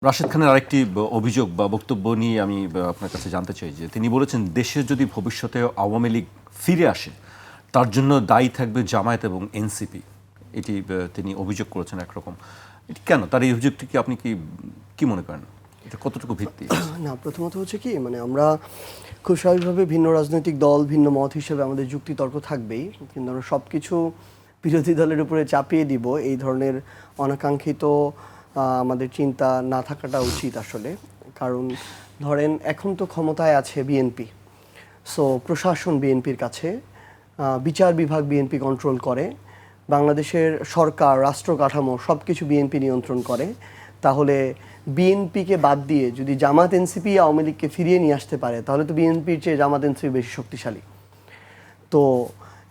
রাশেদ খানের আরেকটি অভিযোগ বা বক্তব্য নিয়ে আমি আপনার কাছে জানতে চাই যে তিনি বলেছেন দেশে যদি ভবিষ্যতে আওয়ামী লীগ ফিরে আসে তার জন্য দায়ী থাকবে জামায়াত এবং এনসিপি। এটি তিনি অভিযোগ করেছেন একরকম। এটি কেন, তার এই অভিযোগটি কি আপনি কি মনে করেন, এটা কতটুকু ভিত্তি? না, প্রথমত হচ্ছে কি, আমরা খুব স্বাভাবিকভাবে ভিন্ন রাজনৈতিক দল ভিন্ন মত হিসেবে আমাদের যুক্তিতর্ক থাকবেই, কিন্তু আমরা সব কিছু বিরোধী দলের উপরে চাপিয়ে দিব এই ধরনের অনাকাঙ্ক্ষিত আমাদের চিন্তা না থাকাটা উচিত আসলে। কারণ ধরেন এখন তো ক্ষমতায় আছে বিএনপি, সো প্রশাসন বিএনপির কাছে, বিচার বিভাগ বিএনপি কন্ট্রোল করে, বাংলাদেশের সরকার রাষ্ট্র কাঠামো সব কিছু বিএনপি নিয়ন্ত্রণ করে। তাহলে বিএনপিকে বাদ দিয়ে যদি জামাত এনসিপি আওয়ামী লীগকে ফিরিয়ে নিয়ে আসতে পারে তাহলে তো বিএনপির চেয়ে জামাত এনসিপি বেশি শক্তিশালী। তো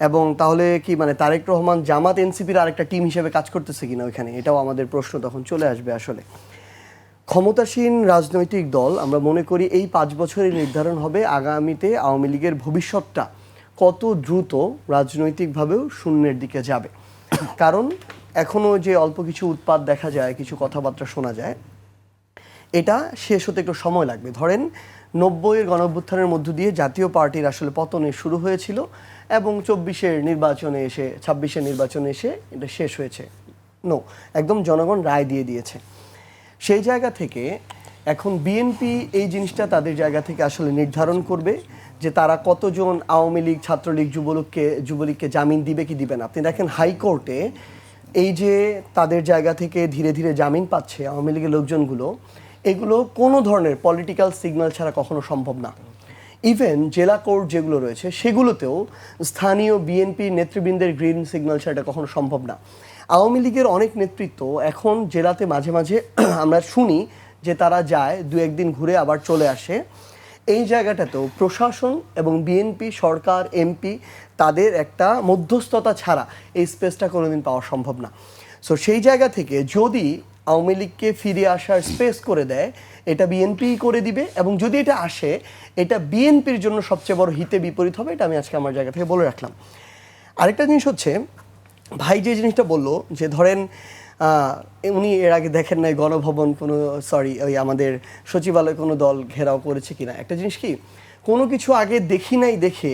এবং তাহলে কি তারেক রহমান জামাত এনসিপির আরেকটা টিম হিসেবে কাজ করতেছে কিনা ওইখানে, এটাও আমাদের প্রশ্ন তখন চলে আসবে। আসলে ক্ষমতাসীন রাজনৈতিক দল, আমরা মনে করি এই 5 বছরে নির্ধারণ হবে আগামীতে আওয়ামী লীগের ভবিষ্যৎটা কত দ্রুত রাজনৈতিকভাবেও শূন্যের দিকে যাবে। কারণ এখনও যে অল্প কিছু উৎপাত দেখা যায়, কিছু কথাবার্তা শোনা যায়, এটা শেষ হতে একটু সময় লাগবে। ধরেন 90-এর গণঅভ্যুত্থানের মধ্য দিয়ে জাতীয় পার্টির আসলে পতনে শুরু হয়েছিল এবং 24-এর নির্বাচনে এসে 26-এর নির্বাচনে এসে এটা শেষ হয়েছে। একদম জনগণ রায় দিয়ে দিয়েছে। সেই জায়গা থেকে এখন বিএনপি এই জিনিসটা তাদের জায়গা থেকে আসলে নির্ধারণ করবে যে তারা কতজন আওয়ামী লীগ, ছাত্রলীগ, যুবলীগকে জামিন দিবে কি দিবে না। আপনি দেখেন হাইকোর্টে এই যে তাদের জায়গা থেকে ধীরে ধীরে জামিন পাচ্ছে আওয়ামী লীগের লোকজনগুলো, এগুলো কোনো ধরনের পলিটিক্যাল সিগন্যাল ছাড়া কখনো সম্ভব না। ইভেন জেলা কোর্ট যেগুলো রয়েছে সেগুলোতেও স্থানীয় বিএনপি নেতৃবৃন্দের গ্রিন সিগন্যাল ছাড়া কখনো সম্ভব না। আওয়ামী লীগের অনেক নেতৃত্ব এখন জেলাতে মাঝে মাঝে আমরা শুনি যে তারা যায়, 2-1 দিন ঘুরে আবার চলে আসে। এই জায়গাটাতেও প্রশাসন এবং বিএনপি, সরকার, এমপি তাদের একটা মধ্যস্থতা ছাড়া এই স্পেসটা কোনোদিন পাওয়া সম্ভব না। সো সেই জায়গা থেকে যদি আওয়ামী লীগকে ফিরে আসার স্পেস করে দেয়, এটা বিএনপি করে দিবে, এবং যদি এটা আসে এটা বিএনপির জন্য সবচেয়ে বড় হিতে বিপরীত হবে। এটা আমি আজকে আমার জায়গা থেকে বলে রাখলাম। আরেকটা জিনিস হচ্ছে, ভাই যে জিনিসটা বললো যে ধরেন উনি এর আগে দেখেন নাই গণভবন ওই আমাদের সচিবালয় কোনো দল ঘেরাও করেছে কিনা। একটা জিনিস কি, কোনো কিছু আগে দেখি নাই দেখে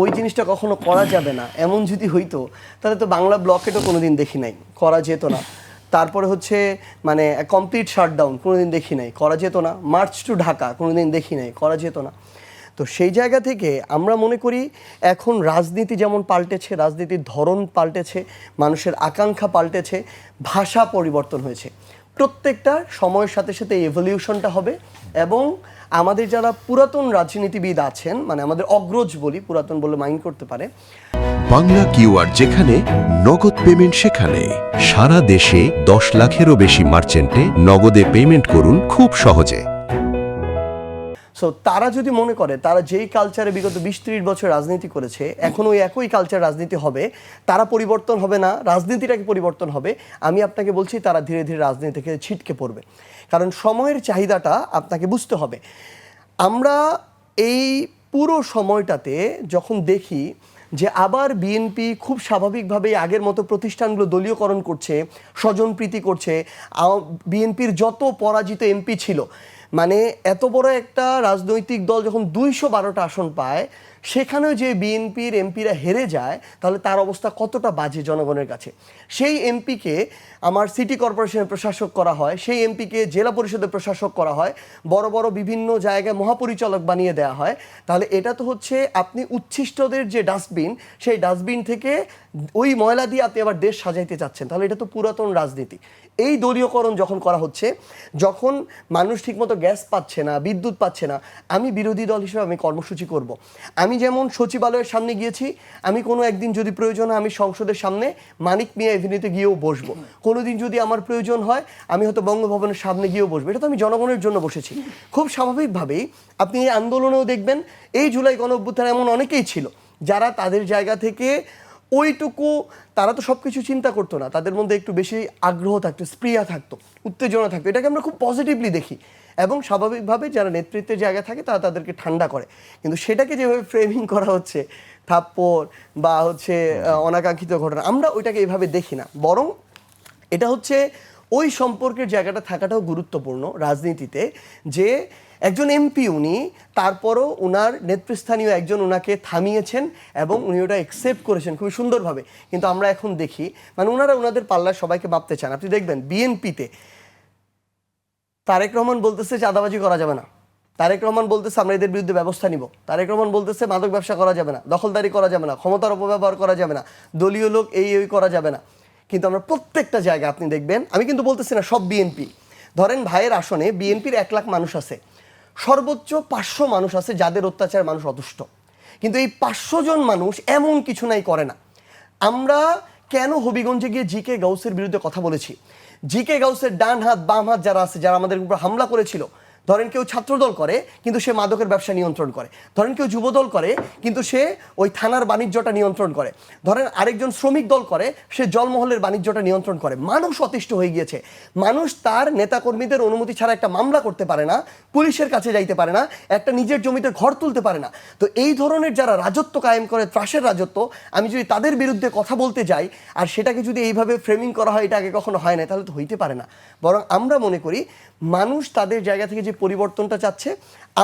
ওই জিনিসটা কখনো করা যাবে না, এমন যদি হইতো তাহলে তো বাংলা ব্লকেটও কোনোদিন দেখি নাই, করা যেত না। তারপরে হচ্ছে কমপ্লিট শাটডাউন কোনোদিন দেখি নাই, করা যেত না। মার্চ টু ঢাকা কোনোদিন দেখি নাই, করা যেত না। তো সেই জায়গা থেকে আমরা মনে করি এখন রাজনীতি যেমন পাল্টেছে, রাজনীতির ধরন পাল্টেছে, মানুষের আকাঙ্ক্ষা পাল্টেছে, ভাষা পরিবর্তন হয়েছে। প্রত্যেকটা সময়ের সাথে সাথে এভলিউশনটা হবে। এবং আমাদের যারা পুরাতন রাজনীতিবিদ আছেন, আমাদের অগ্রজ বলি, পুরাতন বলে মাইন্ড করতে পারে। বাংলা কিউআর যেখানে, নগদ পেমেন্ট সেখানে। সারা দেশে 10 লাখেরও বেশি মার্চেন্টে নগদে পেমেন্ট করুন খুব সহজে। সো তারা যদি মনে করে তারা যেই কালচারে বিগত 20-30 বছর রাজনীতি করেছে এখন ওই একই কালচার রাজনীতি হবে, তারা পরিবর্তন হবে না, রাজনীতিটাকে পরিবর্তন হবে, আমি আপনাকে বলছি তারা ধীরে ধীরে রাজনীতি থেকে ছিটকে পড়বে। কারণ সময়ের চাহিদাটা আপনাকে বুঝতে হবে। আমরা এই পুরো সময়টাতে যখন দেখি যে আবার বিএনপি খুব স্বাভাবিকভাবেই আগের মতো প্রতিষ্ঠানগুলো দলীয়করণ করছে, স্বজনপ্রীতি করছে, বিএনপির যত পরাজিত এমপি ছিল, এত বড় একটা রাজনৈতিক দল যখন 212টা আসন পায়, সেখানেও যে বিএনপির এমপিরা হেরে যায় তাহলে তার অবস্থা কতটা বাজে জনগণের কাছে। সেই এমপিকে আমার সিটি কর্পোরেশনের প্রশাসক করা হয়, সেই এমপিকে জেলা পরিষদের প্রশাসক করা হয়, বড় বড় বিভিন্ন জায়গায় মহাপরিচালক বানিয়ে দেওয়া হয়। তাহলে এটা তো হচ্ছে আপনি উচ্ছিষ্টদের যে ডাস্টবিন, সেই ডাস্টবিন থেকে ওই ময়লা দিয়ে আপনি আবার দেশ সাজাইতে চাচ্ছেন। তাহলে এটা তো পুরাতন রাজনীতি। এই দলীয়করণ যখন করা হচ্ছে, যখন মানুষ ঠিকমতো গ্যাস পাচ্ছে না, বিদ্যুৎ পাচ্ছে না, আমি বিরোধী দল হিসেবে আমি কর্মসূচি করব। আমি যেমন সচিবালয়ের সামনে গিয়েছি, আমি কোনো একদিন যদি প্রয়োজন হয় আমি সংসদের সামনে মানিক মিয়া এভিনিউতে গিয়েও বসবো। কোনোদিন যদি আমার প্রয়োজন হয় আমি হয়তো বঙ্গভবনের সামনে গিয়েও বসবো। এটা তো আমি জনগণের জন্য বসেছি। খুব স্বাভাবিকভাবেই আপনি এই আন্দোলনেও দেখবেন, এই জুলাই গণঅভ্যুত্থানে এমন অনেকেই ছিল যারা তাদের জায়গা থেকে ওইটুকু, তারা তো সব কিছু চিন্তা করতো না, তাদের মধ্যে একটু বেশি আগ্রহ থাকতো, স্পৃহা থাকতো, উত্তেজনা থাকতো। এটাকে আমরা খুব পজিটিভলি দেখি এবং স্বাভাবিকভাবে যারা নেতৃত্বের জায়গায় থাকে তারা তাদেরকে ঠান্ডা করে। কিন্তু সেটাকে যেভাবে ফ্রেমিং করা হচ্ছে, থাপ্পড় বা অনাকাঙ্ক্ষিত ঘটনা, আমরা ওইটাকে এইভাবে দেখি না, বরং এটা হচ্ছে ওই সম্পর্কের জায়গাটা থাকাটাও গুরুত্বপূর্ণ রাজনীতিতে, যে একজন এমপি উনি, তারপরও ওনার নেতৃস্থানীয় একজন ওনাকে থামিয়েছেন এবং উনি ওটা অ্যাকসেপ্ট করেছেন খুবই সুন্দরভাবে। কিন্তু আমরা এখন দেখি মানে ওনারা ওনাদের পাল্লায় সবাইকে মাপতে চান। আপনি দেখবেন বিএনপিতে তারেক রহমান বলতেছে চাঁদাবাজি করা যাবে না, তারেক রহমান বলতেছে আমরা এদের বিরুদ্ধে ব্যবস্থা নিব, তারেক রহমান বলতেছে মাদক ব্যবসা করা যাবে না, দখলদারি করা যাবে না, ক্ষমতার অপব্যবহার করা যাবে না, দলীয় লোক এই করা যাবে না। কিন্তু আমরা প্রত্যেকটা জায়গায় আপনি দেখবেন, আমি কিন্তু বলতেছি না সব বিএনপি, ধরেন ভাইয়ের আসনে বিএনপির 1 লাখ মানুষ আছে, সর্বোচ্চ 500 মানুষ আছে যাদের অত্যাচার মানুষ অতুষ্ট, কিন্তু এই 500 জন মানুষ এমন কিছু নাই করে না। আমরা কেন হবিগঞ্জে গিয়ে জি.কে. গাউসের বিরুদ্ধে কথা বলেছি? জি.কে. গাউসের ডান হাত বাম হাত যারা আছে, যারা আমাদের উপর হামলা করেছিল, ধরেন কেউ ছাত্রদল করে কিন্তু সে মাদকের ব্যবসা নিয়ন্ত্রণ করে, ধরেন কেউ যুবদল করে কিন্তু সে ওই থানার বাণিজ্যটা নিয়ন্ত্রণ করে, ধরেন আরেকজন শ্রমিক দল করে সে জলমহলের বাণিজ্যটা নিয়ন্ত্রণ করে। মানুষ অতিষ্ঠ হয়ে গিয়েছে, মানুষ তার নেতাকর্মীদের অনুমতি ছাড়া একটা মামলা করতে পারে না, পুলিশের কাছে যাইতে পারে না, একটা নিজের জমিতে ঘর তুলতে পারে না। তো এই ধরনের যারা রাজত্ব কায়েম করে, ত্রাসের রাজত্ব, আমি যদি তাদের বিরুদ্ধে কথা বলতে যাই আর সেটাকে যদি এইভাবে ফ্রেমিং করা হয়, এটা আগে কখনো হয় না, তাহলে তো হইতে পারে না। বরং আমরা মনে করি মানুষ তাদের জায়গা থেকে যে পরিবর্তনটা চাচ্ছে,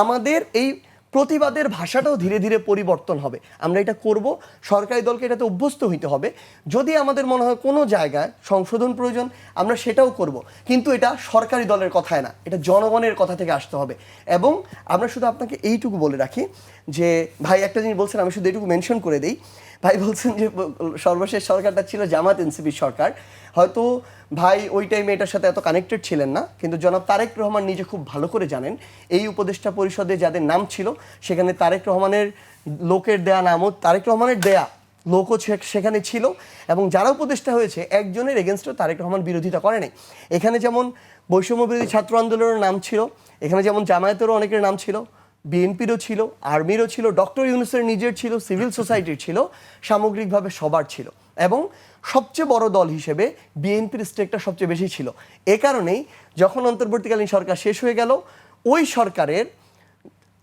আমাদের এই প্রতিবাদের ভাষাটাও ধীরে ধীরে পরিবর্তন হবে। আমরা এটা করব, সরকারি দলকে এটাতে অভ্যস্ত হইতে হবে। যদি আমাদের মনে হয় কোনো জায়গায় সংশোধন প্রয়োজন, আমরা সেটাও করব, কিন্তু এটা সরকারি দলের কথায় না, এটা জনগণের কথা থেকে আসতে হবে। এবং আমরা শুধু আপনাকে এইটুকু বলে রাখি যে ভাই একটা জিনিস বলছেন, আমি শুধু এইটুকু মেনশন করে দিই। ভাই বলছেন যে সর্বশেষ সরকারটা ছিল জামাত এনসিপির সরকার, হয়তো ভাই ওই টাইমে এটার সাথে এত কানেক্টেড ছিলেন না, কিন্তু জনাব তারেক রহমান নিজে খুব ভালো করে জানেন এই উপদেষ্টা পরিষদে যাদের নাম ছিল সেখানে তারেক রহমানের লোকের দেয়া নামও, তারেক রহমানের দেয়া লোকও সেখানে ছিল, এবং যারা উপদেষ্টা হয়েছে একজনের এগেনস্টও তারেক রহমান বিরোধিতা করে নাই। এখানে যেমন বৈষম্য বিরোধী ছাত্র আন্দোলনের নাম ছিল, এখানে যেমন জামায়াতেরও অনেকের নাম ছিল, বিএনপিরও ছিল, আর্মিরও ছিল, ডক্টর ইউনূসের নিজের ছিল, সিভিল সোসাইটির ছিল, সামগ্রিকভাবে সবার ছিল। এবং সবচেয়ে বড় দল হিসেবে বিএনপির স্টেকটা সবচেয়ে বেশি ছিল। এ কারণেই যখন অন্তর্বর্তীকালীন সরকার শেষ হয়ে গেল, ওই সরকারের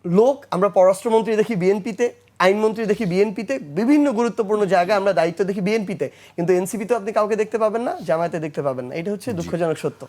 লোক আমরা পররাষ্ট্রমন্ত্রী দেখি বিএনপিতে, আইনমন্ত্রী দেখি বিএনপিতে, বিভিন্ন গুরুত্বপূর্ণ জায়গায় আমরা দায়িত্ব দেখি বিএনপিতে, কিন্তু এনসিপিতে আপনি কাউকে দেখতে পাবেন না, জামায়াতে দেখতে পাবেন না। এটা হচ্ছে দুঃখজনক সত্য।